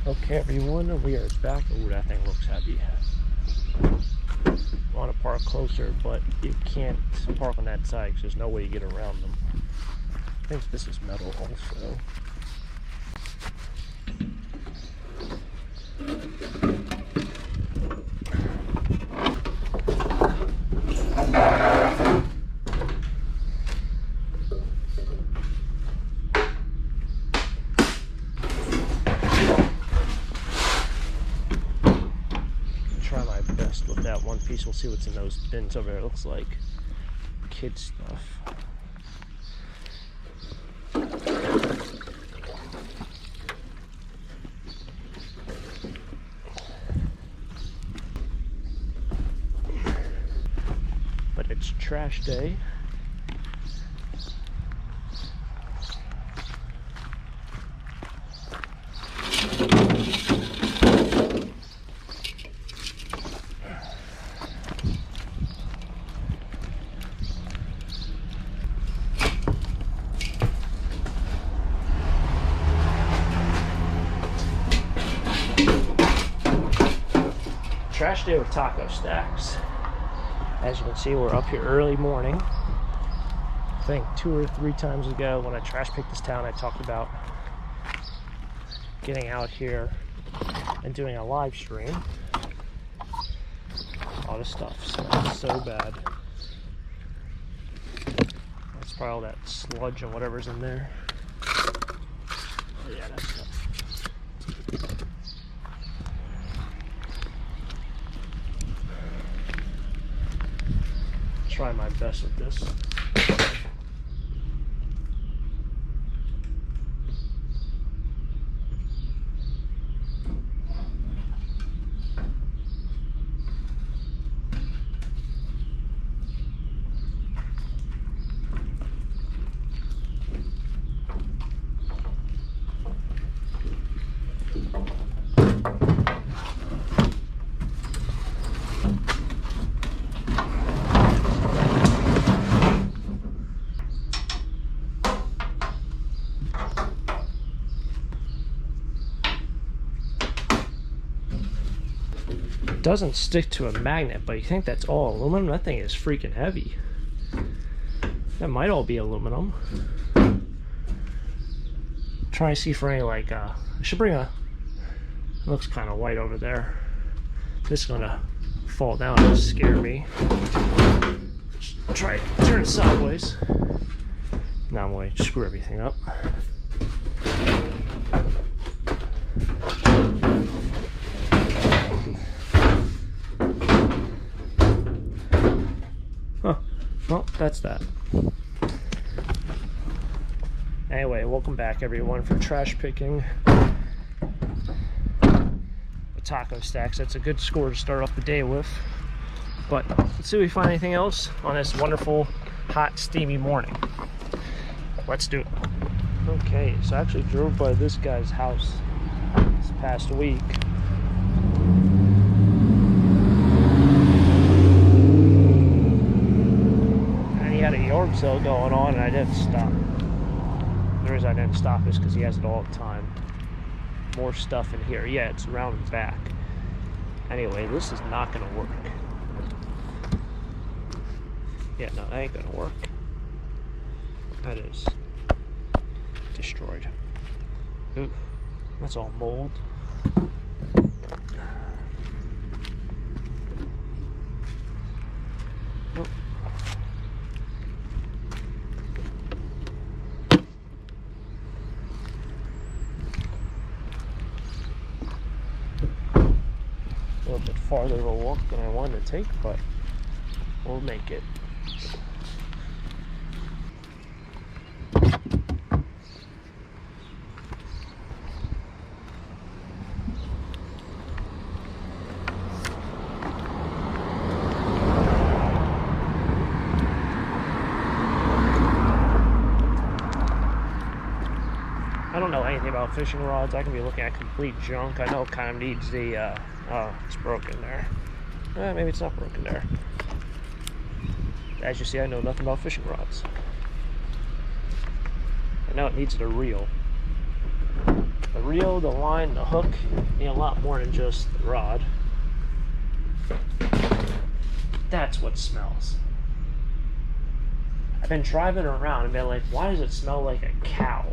Okay, everyone, we are back. Ooh, that thing looks heavy. I want to park closer, but you can't park on that side because there's no way you get around them. I think this is metal also. Try my best with that one piece. We'll see what's in those bins over there. It looks like kid stuff. But it's trash day. Trash day with taco stacks. As you can see, we're up here early morning. I think 2 or 3 times ago when I trash picked this town, I talked about getting out here and doing a live stream. All this stuff smells so bad. That's probably all that sludge and whatever's in there. Oh yeah, that's stuff. Try my best with this. Doesn't stick to a magnet, but you think that's all aluminum? That thing is freaking heavy. That might all be aluminum. Try to see for any like I should bring a, it looks kind of white over there. This is gonna fall down and scare me. Just try to turn it sideways. Now I'm going to screw everything up. Well, that's that. Anyway, welcome back everyone for trash picking the taco stacks. That's a good score to start off the day with. But let's see if we find anything else on this wonderful, hot, steamy morning. Let's do it. Okay, so I actually drove by this guy's house this past week. Had a yard sale going on and I didn't stop. The reason I didn't stop is because he has it all the time. More stuff in here. Yeah, it's around and back. Anyway, this is not gonna work. Yeah, no, that ain't gonna work. That is destroyed. Ooh, that's all mold. Oh. A little bit farther of a walk than I wanted to take, but we'll make it. I don't know anything about fishing rods. I can be looking at complete junk. I know it kind of needs the, oh, it's broken there. Maybe it's not broken there. As you see, I know nothing about fishing rods. I know it needs a reel. The reel, the line, the hook, need a lot more than just the rod. That's what smells. I've been driving around and been like, why does it smell like a cow?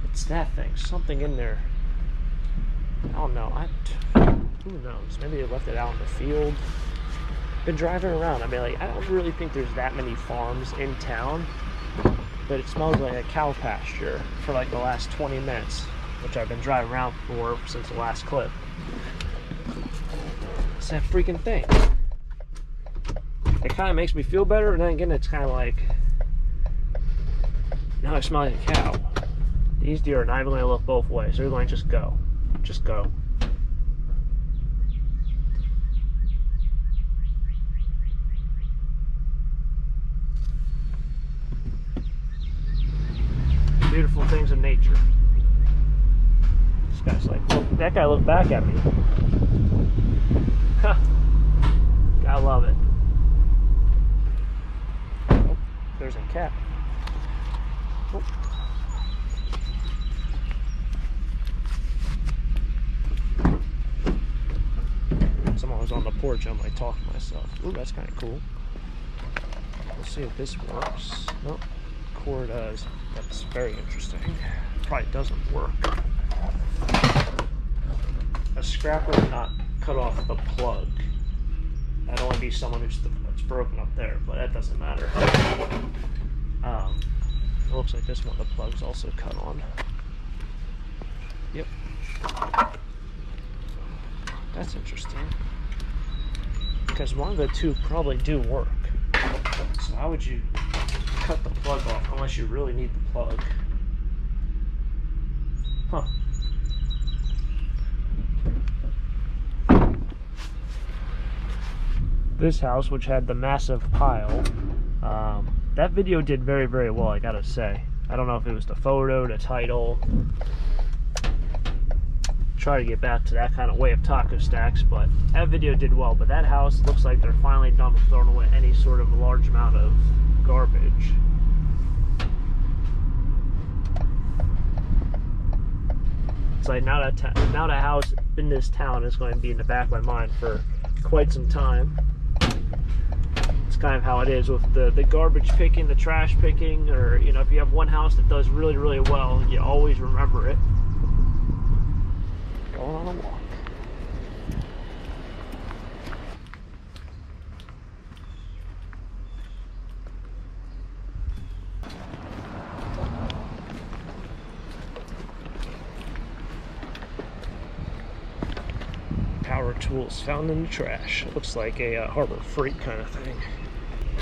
It's that thing. Something in there. I don't know. Who knows? Maybe they left it out in the field. Been driving around. I mean, like, I don't really think there's that many farms in town, but it smells like a cow pasture for like the last 20 minutes, which I've been driving around for since the last clip. It's that freaking thing. It kind of makes me feel better, and then again, it's kind of like, now I smell like a cow. These deer are not even going to look both ways. They're going to just go. Just go. Beautiful things in nature. This guy's like, look, that guy looked back at me. Huh. Gotta love it. Oh, there's a cat. Oh. Someone was on the porch. I'm like talking to myself. Ooh, that's kind of cool. Let's see if this works. Nope. Cord does. That's very interesting. Probably doesn't work. A scrapper would not cut off the plug. That'd only be someone who's broken up there, but that doesn't matter. It looks like this one, the plug's also cut on. Yep. That's interesting. Because one of the two probably do work. So how would you cut the plug off unless you really need the plug? Huh. This house, which had the massive pile, that video did very, very well, I gotta say. I don't know if it was the photo, the title. Try to get back to that kind of way of taco stacks, but that video did well. But that house looks like they're finally done with throwing away any sort of large amount of garbage. It's like now that house in this town is going to be in the back of my mind for quite some time. It's kind of how it is with the garbage picking, the trash picking, or, you know, if you have one house that does really, really well, you always remember it. Going on a walk. Power tools found in the trash. It looks like a Harbor Freight kind of thing.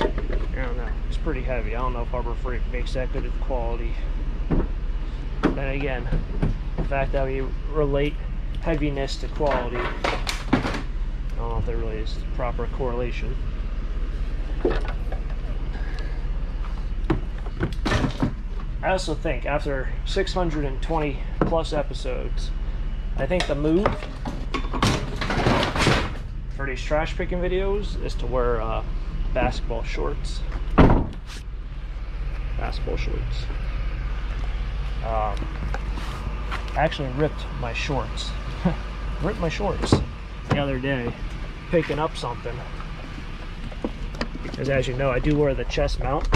I don't know. It's pretty heavy. I don't know if Harbor Freight makes that good of quality. Then again, the fact that we relate heaviness to quality, I don't know if there really is proper correlation. I also think after 620 plus episodes, I think the move for these trash picking videos is to wear basketball shorts. Basketball shorts. I actually ripped my shorts. Ripped my shorts the other day picking up something. Because as you know, I do wear the chest mount,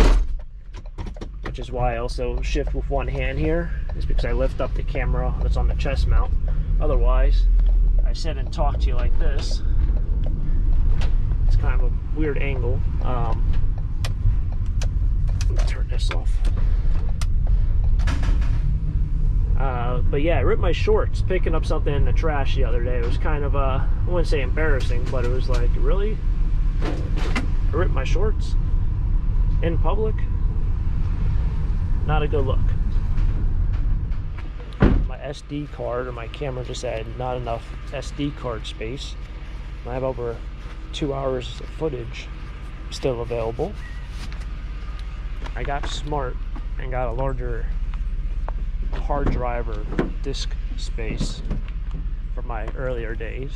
which is why I also shift with one hand here, is because I lift up the camera that's on the chest mount. Otherwise, I sit and talk to you like this. It's kind of a weird angle. Let me turn this off. But yeah, I ripped my shorts picking up something in the trash the other day. It was kind of, I wouldn't say embarrassing, but it was like, really? I ripped my shorts in public? Not a good look. My SD card or my camera just had not enough SD card space. I have over 2 hours of footage still available. I got smart and got a larger hard drive or disk space from my earlier days.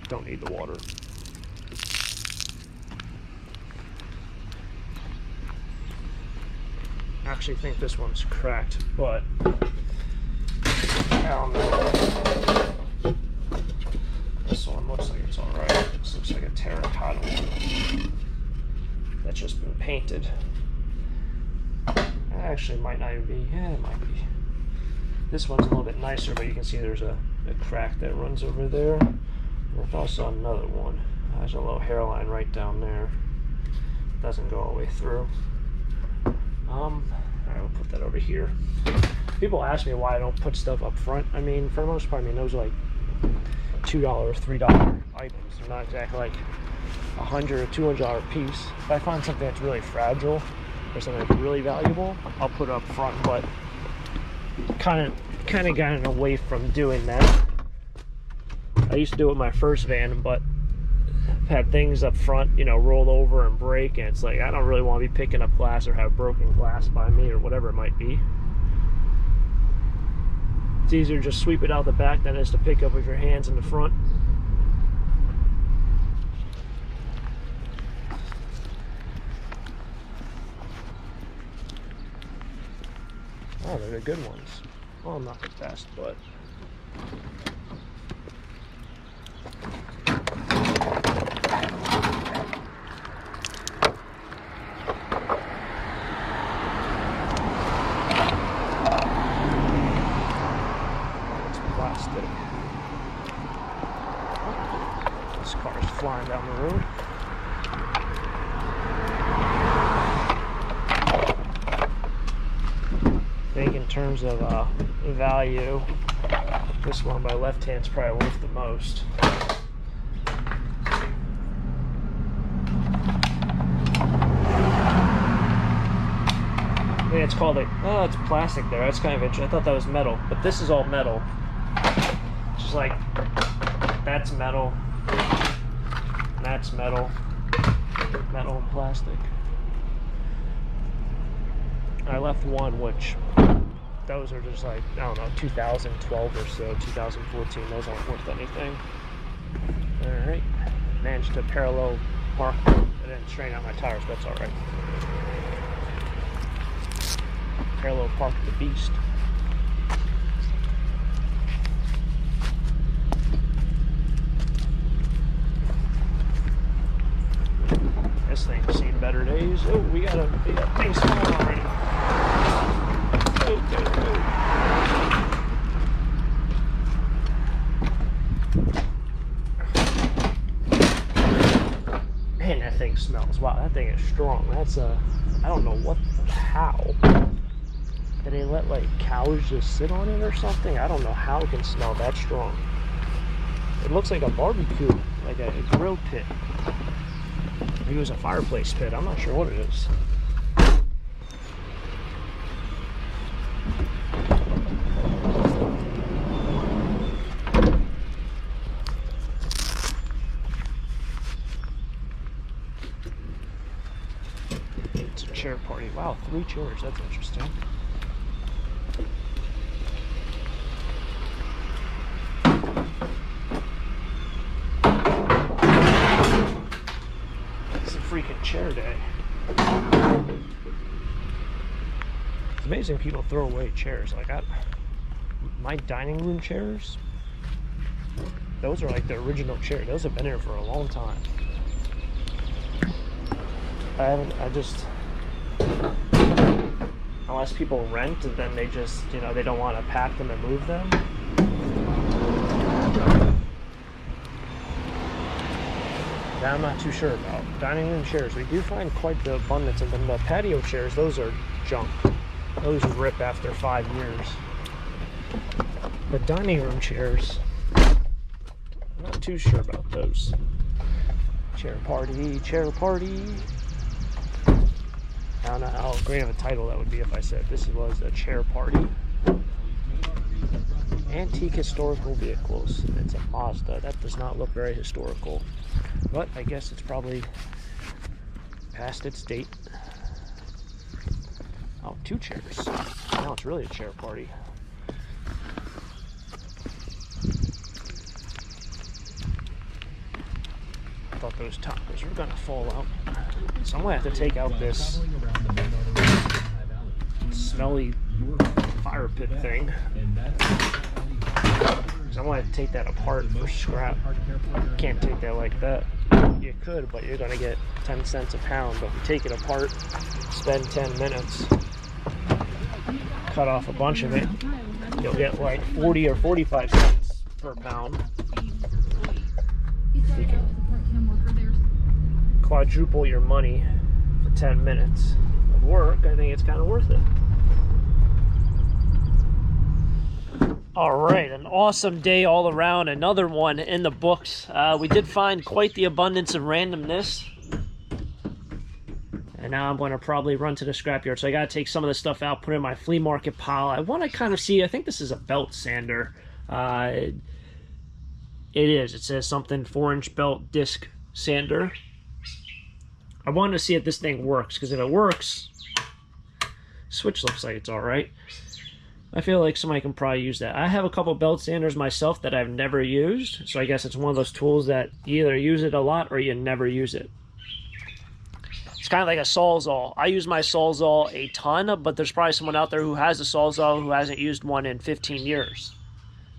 Don't need the water. I actually think this one's cracked, but I don't know. This one looks like it's alright. This looks like a terracotta one that's just been painted. Actually, might not even be. Yeah, it might be. This one's a little bit nicer, but you can see there's a crack that runs over there. There's also another one. There's a little hairline right down there. Doesn't go all the way through. Alright, we'll put that over here. People ask me why I don't put stuff up front. I mean, for the most part, I mean, those are like $2, $3 items. They're not exactly like $100 or $200 piece. If I find something that's really fragile or something that's really valuable, I'll put it up front. But kind of gotten away from doing that. I used to do it with my first van, but I've had things up front, you know, roll over and break, and it's like I don't really want to be picking up glass or have broken glass by me or whatever it might be. It's easier to just sweep it out the back than it is to pick up with your hands in the front. Oh, they're the good ones. Well, not the best, but it's plastic. This car is flying down the road. I think in terms of value, this one by left hand's probably worth the most. I mean, it's called it's plastic there. That's kind of interesting. I thought that was metal, but this is all metal. It's just like, that's metal, and that's metal, metal and plastic. I left one, which those are just like, I don't know, 2012 or so, 2014. Those aren't worth anything. Alright. Managed to parallel park. I didn't straighten out my tires, but that's alright. Parallel park the beast. This thing's seen better days. Oh, we got things falling already. Man, that thing smells. Wow, that thing is strong. That's I don't know how. Did they let like cows just sit on it or something? I don't know how it can smell that strong. It looks like a barbecue, like a grill pit. Maybe it was a fireplace pit. I'm not sure what it is. It's a chair party. Wow, 3 chairs. That's interesting. Freaking chair day. It's amazing people throw away chairs. Like my dining room chairs, those are like the original chairs. Those have been here for a long time. Unless people rent, and then they just, you know, they don't want to pack them and move them. I'm not too sure about. Dining room chairs, we do find quite the abundance of them. The patio chairs, those are junk. Those rip after 5 years. The dining room chairs, I'm not too sure about those. Chair party, chair party. I don't know how great of a title that would be if I said this was a chair party. Antique historical vehicles. It's a Mazda. That does not look very historical, but I guess it's probably past its date. Oh, 2 chairs. Now it's really a chair party. out those tacos. We're gonna fall out. So I'm gonna have to take out this smelly fire pit thing. So I'm gonna have to take that apart for scrap. You can't take that like that. You could, but you're gonna get 10 cents a pound. But if you take it apart, spend 10 minutes, cut off a bunch of it, you'll get like 40 or 45 cents per pound. You can quadruple your money for 10 minutes of work. I think it's kind of worth it. All right, an awesome day all around. Another one in the books. We did find quite the abundance of randomness. And now I'm going to probably run to the scrapyard. So I got to take some of this stuff out, put it in my flea market pile. I want to kind of see, I think this is a belt sander. It is. It says something 4-inch belt disc sander. I wanted to see if this thing works, because if it works, switch looks like it's all right. I feel like somebody can probably use that. I have a couple belt sanders myself that I've never used, so I guess it's one of those tools that you either use it a lot or you never use it. It's kind of like a Sawzall. I use my Sawzall a ton, but there's probably someone out there who has a Sawzall who hasn't used one in 15 years.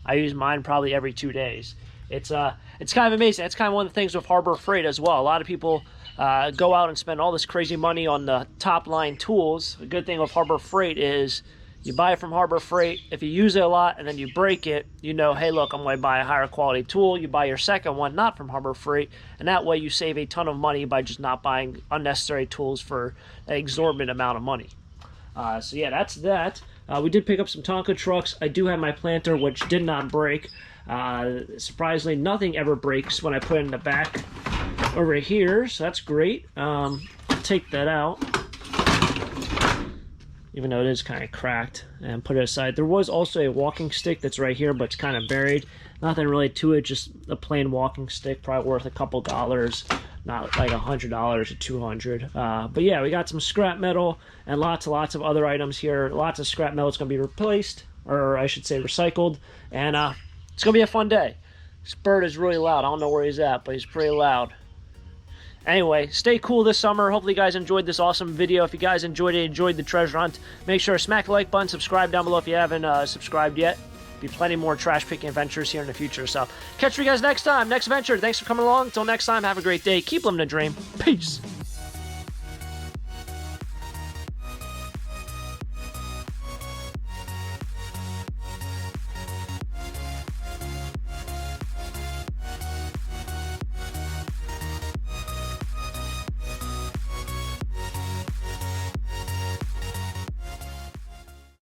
I use mine probably every 2 days. It's kind of amazing. That's kind of one of the things with Harbor Freight as well. A lot of people go out and spend all this crazy money on the top line tools. The good thing with Harbor Freight is you buy it from Harbor Freight. If you use it a lot and then you break it, you know, hey, look, I'm going to buy a higher quality tool. You buy your second one, not from Harbor Freight, and that way you save a ton of money by just not buying unnecessary tools for an exorbitant amount of money. So yeah, that's that. We did pick up some Tonka trucks. I do have my planter, which did not break. Surprisingly, nothing ever breaks when I put it in the back over here, so that's great. Take that out, even though it is kind of cracked, and put it aside. There was also a walking stick that's right here, but it's kind of buried. Nothing really to it, just a plain walking stick, probably worth a couple dollars, not like $100 or $200. But yeah, we got some scrap metal and lots of other items here. Lots of scrap metal is going to be replaced, or I should say recycled, and it's going to be a fun day. This bird is really loud. I don't know where he's at, but he's pretty loud. Anyway, stay cool this summer. Hopefully you guys enjoyed this awesome video. If you guys enjoyed it, enjoyed the treasure hunt, make sure to smack the like button, subscribe down below if you haven't subscribed yet. Be plenty more trash picking adventures here in the future. So catch you guys next time, next venture. Thanks for coming along. Until next time, have a great day. Keep living the dream. Peace.